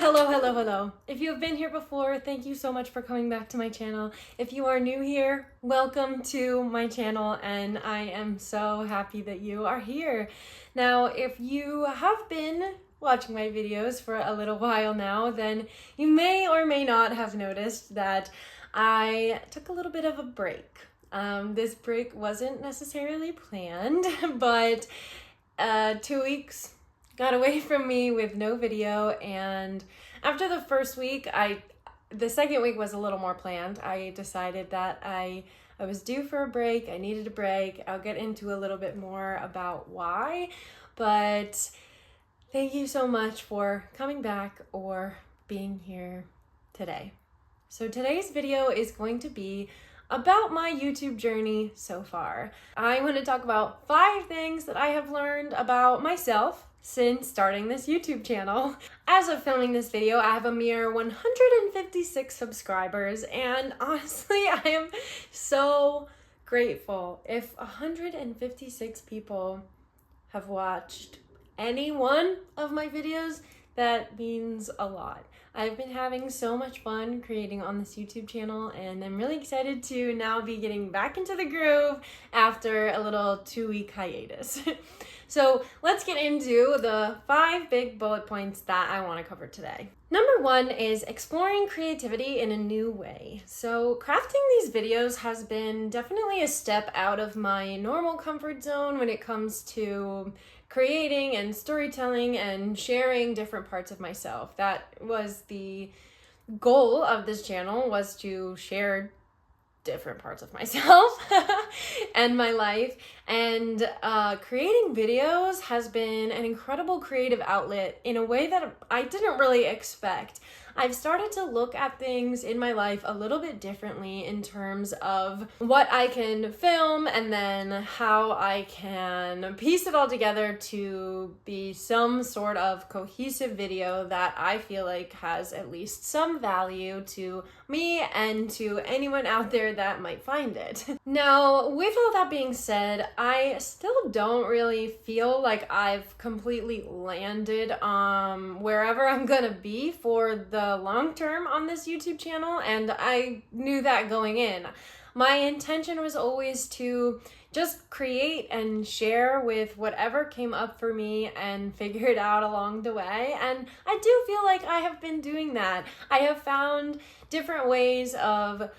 Hello. If you have been here before, thank you so much for coming back to my channel. If you are new here, welcome to my channel, and I am so happy that you are here. Now, if you have been watching my videos for a little while now, then you may or may not have noticed that I took a little bit of a break. This break wasn't necessarily planned, but 2 weeks got away from me with no video, and after the first week, the second week was a little more planned. I decided that I was due for a break. I needed a break. I'll get into a little bit more about why, but thank you so much for coming back or being here today. So today's video is going to be about my YouTube journey so far. I want to talk about 5 things that I have learned about myself since starting this YouTube channel. As of filming this video, I have a mere 156 subscribers, and honestly, I am so grateful. If 156 people have watched any one of my videos, that means a lot. I've been having so much fun creating on this YouTube channel, and I'm really excited to now be getting back into the groove after a little 2-week hiatus. So let's get into the 5 big bullet points that I want to cover today. Number 1 is exploring creativity in a new way. So crafting these videos has been definitely a step out of my normal comfort zone when it comes to creating and storytelling and sharing different parts of myself. That was the goal of this channel, was to share different parts of myself and my life, and creating videos has been an incredible creative outlet in a way that I didn't really expect. I've started to look at things in my life a little bit differently in terms of what I can film and then how I can piece it all together to be some sort of cohesive video that I feel like has at least some value to me and to anyone out there that might find it. Now, with all that being said, I still don't really feel like I've completely landed wherever I'm gonna be for the long term on this YouTube channel, and I knew that going in. My intention was always to just create and share with whatever came up for me and figure it out along the way, and I do feel like I have been doing that. I have found different ways of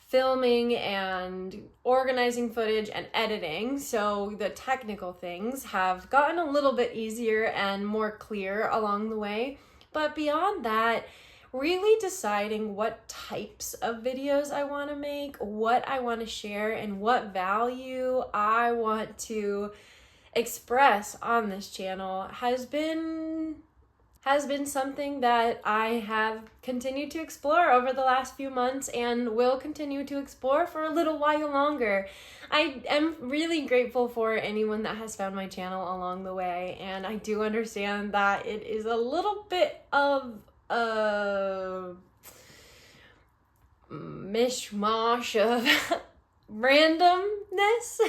filming and organizing footage and editing, so the technical things have gotten a little bit easier and more clear along the way. But beyond that, really deciding what types of videos I want to make, what I want to share, and what value I want to express on this channel has been something that I have continued to explore over the last few months and will continue to explore for a little while longer. I am really grateful for anyone that has found my channel along the way, and I do understand that it is a little bit of a mishmash of randomness.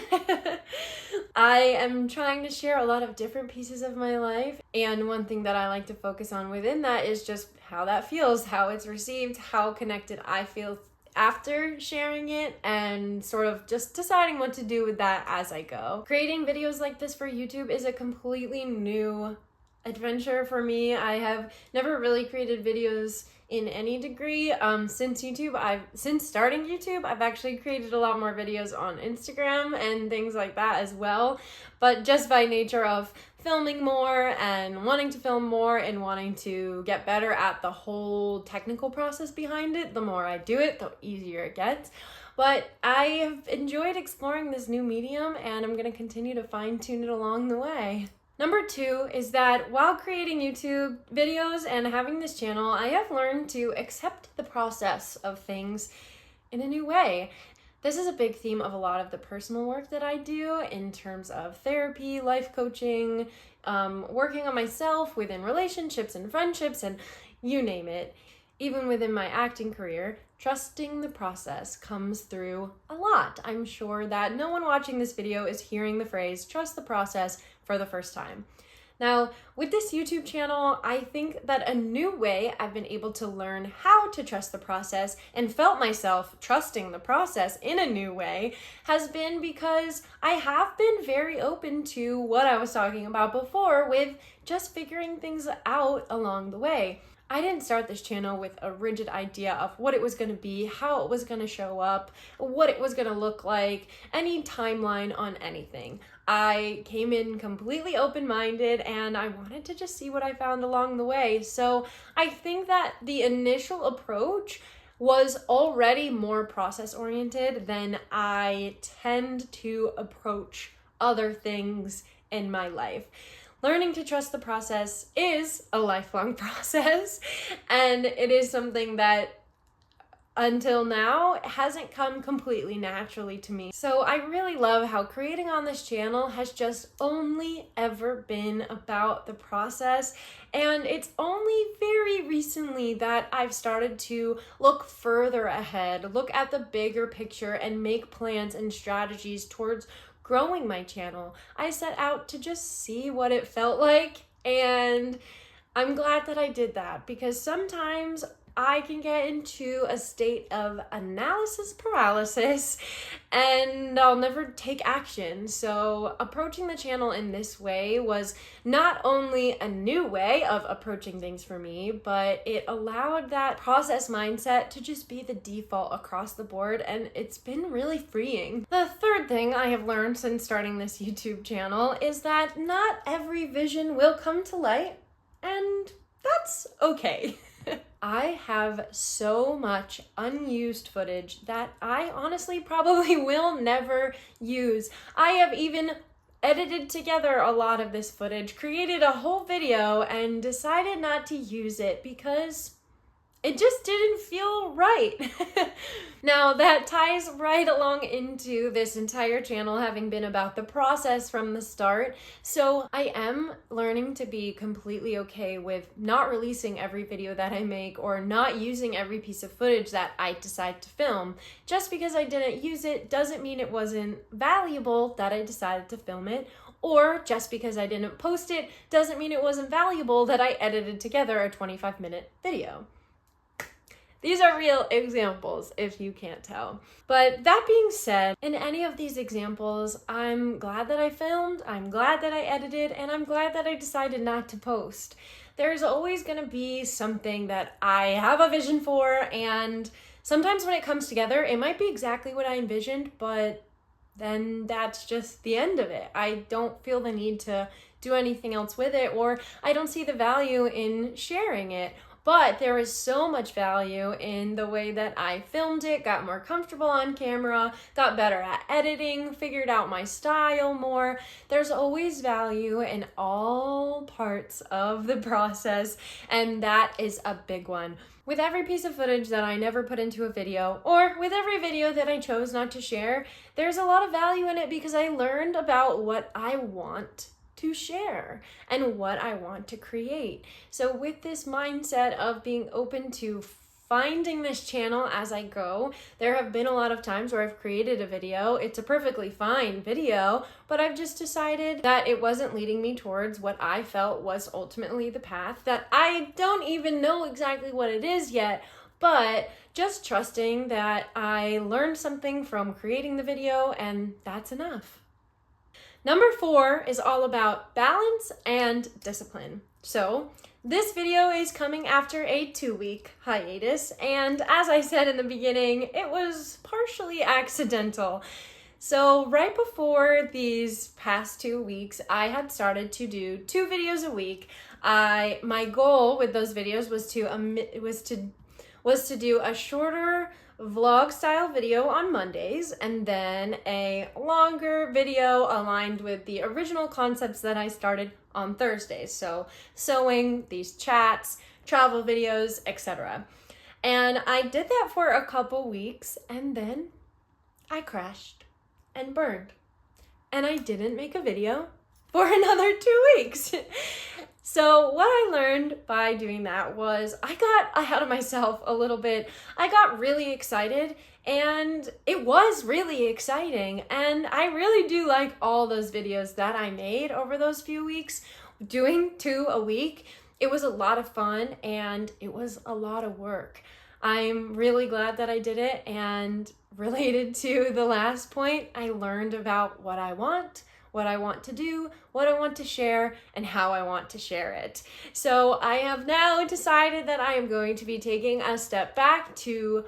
I am trying to share a lot of different pieces of my life, and one thing that I like to focus on within that is just how that feels, how it's received, how connected I feel after sharing it, and sort of just deciding what to do with that as I go. Creating videos like this for YouTube is a completely new adventure for me. I have never really created videos in any degree. Since starting YouTube, I've actually created a lot more videos on Instagram and things like that as well. But just by nature of filming more and wanting to film more and wanting to get better at the whole technical process behind it, the more I do it, the easier it gets. But I have enjoyed exploring this new medium, and I'm going to continue to fine-tune it along the way. Number 2 is that while creating YouTube videos and having this channel, I have learned to accept the process of things in a new way. This is a big theme of a lot of the personal work that I do in terms of therapy, life coaching, working on myself within relationships and friendships, and you name it. Even within my acting career, trusting the process comes through a lot. I'm sure that no one watching this video is hearing the phrase, trust the process, for the first time. Now, with this YouTube channel, I think that a new way I've been able to learn how to trust the process and felt myself trusting the process in a new way has been because I have been very open to what I was talking about before with just figuring things out along the way. I didn't start this channel with a rigid idea of what it was going to be, how it was going to show up, what it was going to look like, any timeline on anything. I came in completely open-minded and I wanted to just see what I found along the way. So I think that the initial approach was already more process-oriented than I tend to approach other things in my life. Learning to trust the process is a lifelong process, and it is something that until now hasn't come completely naturally to me. So I really love how creating on this channel has just only ever been about the process, and it's only very recently that I've started to look further ahead, look at the bigger picture, and make plans and strategies towards growing my channel. I set out to just see what it felt like, and I'm glad that I did that because sometimes I can get into a state of analysis paralysis and I'll never take action. So approaching the channel in this way was not only a new way of approaching things for me, but it allowed that process mindset to just be the default across the board, and it's been really freeing. The third thing I have learned since starting this YouTube channel is that not every vision will come to light, and that's okay. I have so much unused footage that I honestly probably will never use. I have even edited together a lot of this footage, created a whole video, and decided not to use it because it just didn't feel right. Now, that ties right along into this entire channel having been about the process from the start. So I am learning to be completely okay with not releasing every video that I make or not using every piece of footage that I decide to film. Just because I didn't use it doesn't mean it wasn't valuable that I decided to film it. Or just because I didn't post it doesn't mean it wasn't valuable that I edited together a 25-minute video. These are real examples, if you can't tell. But that being said, in any of these examples, I'm glad that I filmed, I'm glad that I edited, and I'm glad that I decided not to post. There's always gonna be something that I have a vision for, and sometimes when it comes together, it might be exactly what I envisioned, but then that's just the end of it. I don't feel the need to do anything else with it, or I don't see the value in sharing it. But there is so much value in the way that I filmed it, got more comfortable on camera, got better at editing, figured out my style more. There's always value in all parts of the process, and that is a big one. With every piece of footage that I never put into a video, or with every video that I chose not to share, there's a lot of value in it because I learned about what I want to share and what I want to create. So with this mindset of being open to finding this channel as I go, there have been a lot of times where I've created a video. It's a perfectly fine video, but I've just decided that it wasn't leading me towards what I felt was ultimately the path, that I don't even know exactly what it is yet, but just trusting that I learned something from creating the video, and that's enough. Number 4 is all about balance and discipline. So this video is coming after a 2-week hiatus, and as I said in the beginning, it was partially accidental. So right before these past 2 weeks, I had started to do 2 videos a week. My goal with those videos was to do a shorter vlog style video on Mondays and then a longer video aligned with the original concepts that I started on Thursdays. So sewing, these chats, travel videos, etc. And I did that for a couple weeks and then I crashed and burned. And I didn't make a video for another 2 weeks. So what I learned by doing that was I got ahead of myself a little bit. I got really excited, and it was really exciting. And I really do like all those videos that I made over those few weeks. doing 2 a week, it was a lot of fun and it was a lot of work. I'm really glad that I did it, and related to the last point, I learned about what I want to do, what I want to share, and how I want to share it. So I have now decided that I am going to be taking a step back to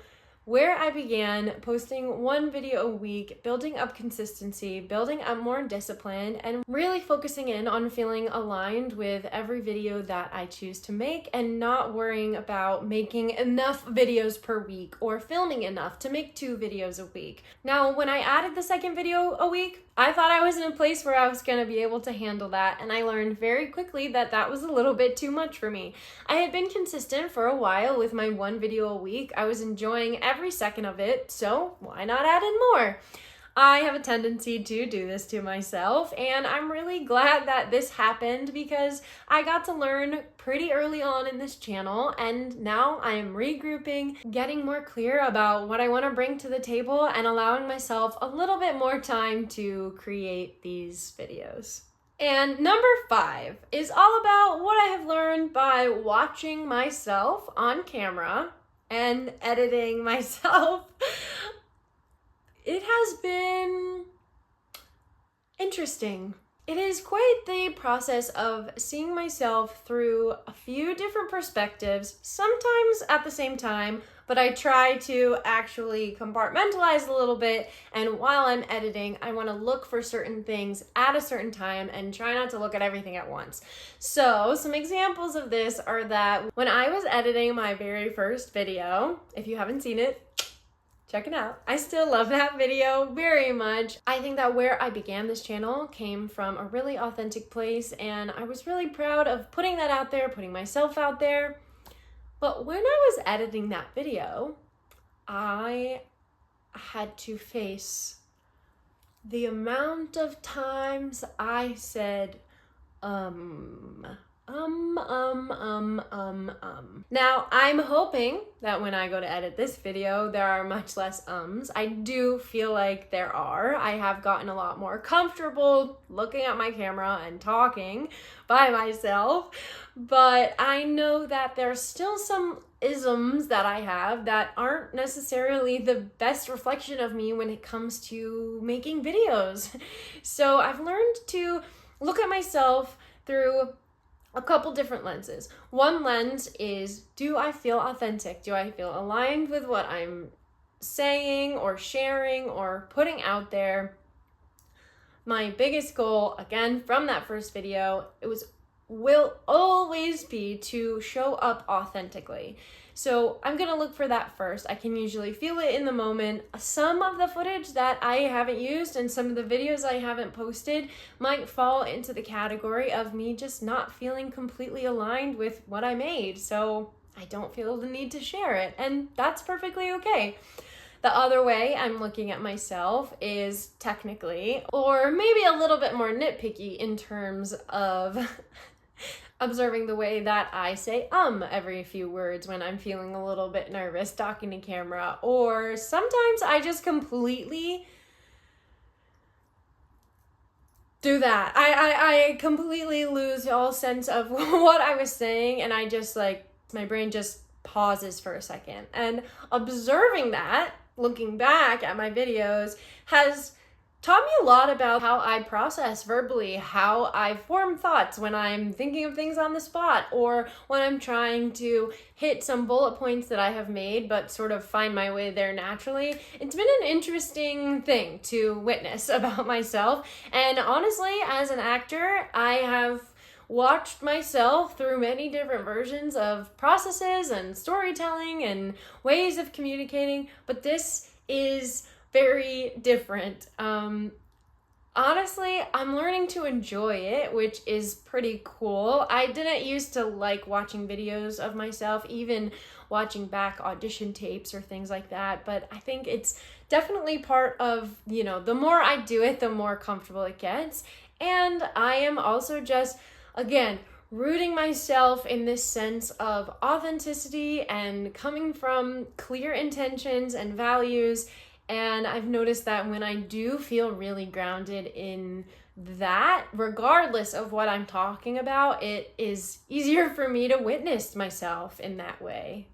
where I began, posting 1 video a week, building up consistency, building up more discipline, and really focusing in on feeling aligned with every video that I choose to make, and not worrying about making enough videos per week or filming enough to make 2 videos a week. Now, when I added the 2nd video a week, I thought I was in a place where I was going to be able to handle that, and I learned very quickly that that was a little bit too much for me. I had been consistent for a while with my 1 video a week. I was enjoying every second of it, so why not add in more? I have a tendency to do this to myself, and I'm really glad that this happened because I got to learn pretty early on in this channel, and now I am regrouping, getting more clear about what I want to bring to the table, and allowing myself a little bit more time to create these videos. And number 5 is all about what I have learned by watching myself on camera and editing myself. It has been interesting. It is quite the process of seeing myself through a few different perspectives, sometimes at the same time, but I try to actually compartmentalize a little bit, and while I'm editing, I want to look for certain things at a certain time and try not to look at everything at once. So some examples of this are that when I was editing my very first video, if you haven't seen it, check it out. I still love that video very much. I think that where I began this channel came from a really authentic place, and I was really proud of putting that out there, putting myself out there. But when I was editing that video, I had to face the amount of times I said, Now, I'm hoping that when I go to edit this video, there are much less ums. I do feel like there are. I have gotten a lot more comfortable looking at my camera and talking by myself, but I know that there's still some isms that I have that aren't necessarily the best reflection of me when it comes to making videos. So I've learned to look at myself through a couple different lenses. One lens is, do I feel authentic? Do I feel aligned with what I'm saying or sharing or putting out there? My biggest goal, again, from that first video, will always be to show up authentically. So I'm gonna look for that first. I can usually feel it in the moment. Some of the footage that I haven't used and some of the videos I haven't posted might fall into the category of me just not feeling completely aligned with what I made. So I don't feel the need to share it, and that's perfectly okay. The other way I'm looking at myself is technically, or maybe a little bit more nitpicky in terms of observing the way that I say every few words when I'm feeling a little bit nervous talking to camera, or sometimes I just completely do that. I completely lose all sense of what I was saying, and I just my brain just pauses for a second. And observing that, looking back at my videos, has taught me a lot about how I process verbally, how I form thoughts when I'm thinking of things on the spot, or when I'm trying to hit some bullet points that I have made but sort of find my way there naturally. It's been an interesting thing to witness about myself, and honestly, as an actor, I have watched myself through many different versions of processes and storytelling and ways of communicating, but this is very different. Honestly, I'm learning to enjoy it, which is pretty cool. I didn't used to like watching videos of myself, even watching back audition tapes or things like that, but I think it's definitely part of, the more I do it, the more comfortable it gets. And I am also just, again, rooting myself in this sense of authenticity and coming from clear intentions and values. And I've noticed that when I do feel really grounded in that, regardless of what I'm talking about, it is easier for me to witness myself in that way.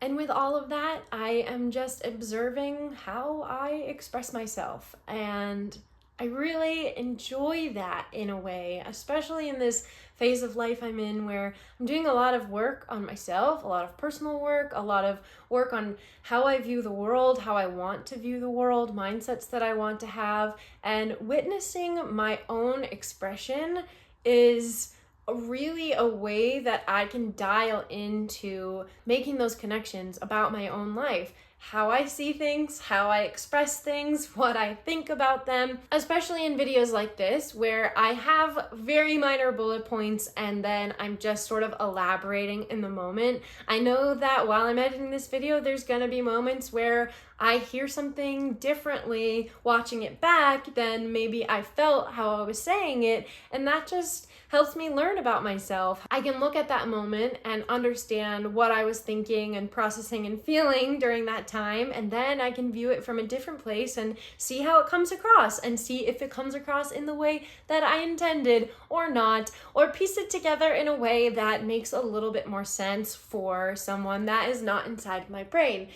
And with all of that, I am just observing how I express myself. And I really enjoy that in a way, especially in this phase of life I'm in where I'm doing a lot of work on myself, a lot of personal work, a lot of work on how I view the world, how I want to view the world, mindsets that I want to have, and witnessing my own expression is really a way that I can dial into making those connections about my own life. How I see things, how I express things, what I think about them, especially in videos like this where I have very minor bullet points and then I'm just sort of elaborating in the moment. I know that while I'm editing this video, there's gonna be moments where I hear something differently watching it back than maybe I felt how I was saying it, and that just helps me learn about myself. I can look at that moment and understand what I was thinking and processing and feeling during that time, and then I can view it from a different place and see how it comes across and see if it comes across in the way that I intended or not, or piece it together in a way that makes a little bit more sense for someone that is not inside my brain.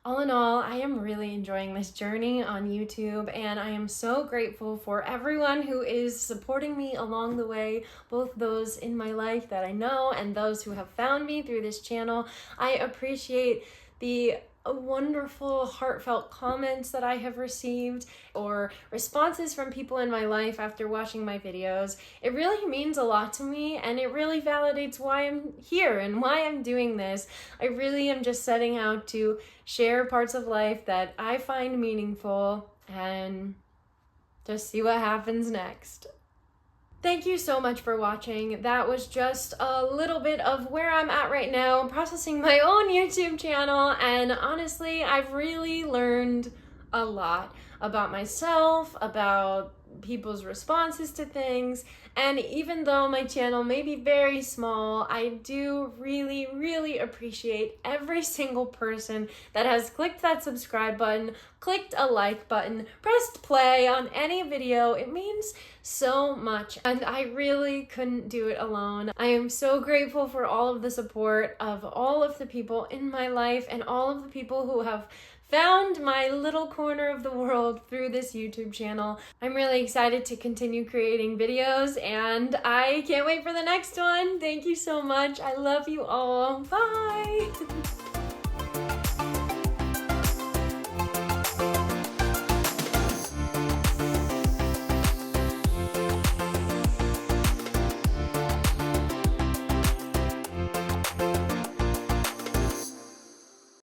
All in all, I am really enjoying this journey on YouTube, and I am so grateful for everyone who is supporting me along the way, both those in my life that I know and those who have found me through this channel. I appreciate the wonderful, heartfelt comments that I have received or responses from people in my life after watching my videos. It really means a lot to me, and it really validates why I'm here and why I'm doing this. I really am just setting out to share parts of life that I find meaningful and just see what happens next. Thank you so much for watching. That was just a little bit of where I'm at right now, processing my own YouTube channel, and honestly, I've really learned a lot about myself, about people's responses to things, and even though my channel may be very small, I do really, really appreciate every single person that has clicked that subscribe button, clicked a like button, pressed play on any video. It means so much, and I really couldn't do it alone. I am so grateful for all of the support of all of the people in my life and all of the people who have found my little corner of the world through this YouTube channel. I'm really excited to continue creating videos, and I can't wait for the next one. Thank you so much. I love you all. Bye!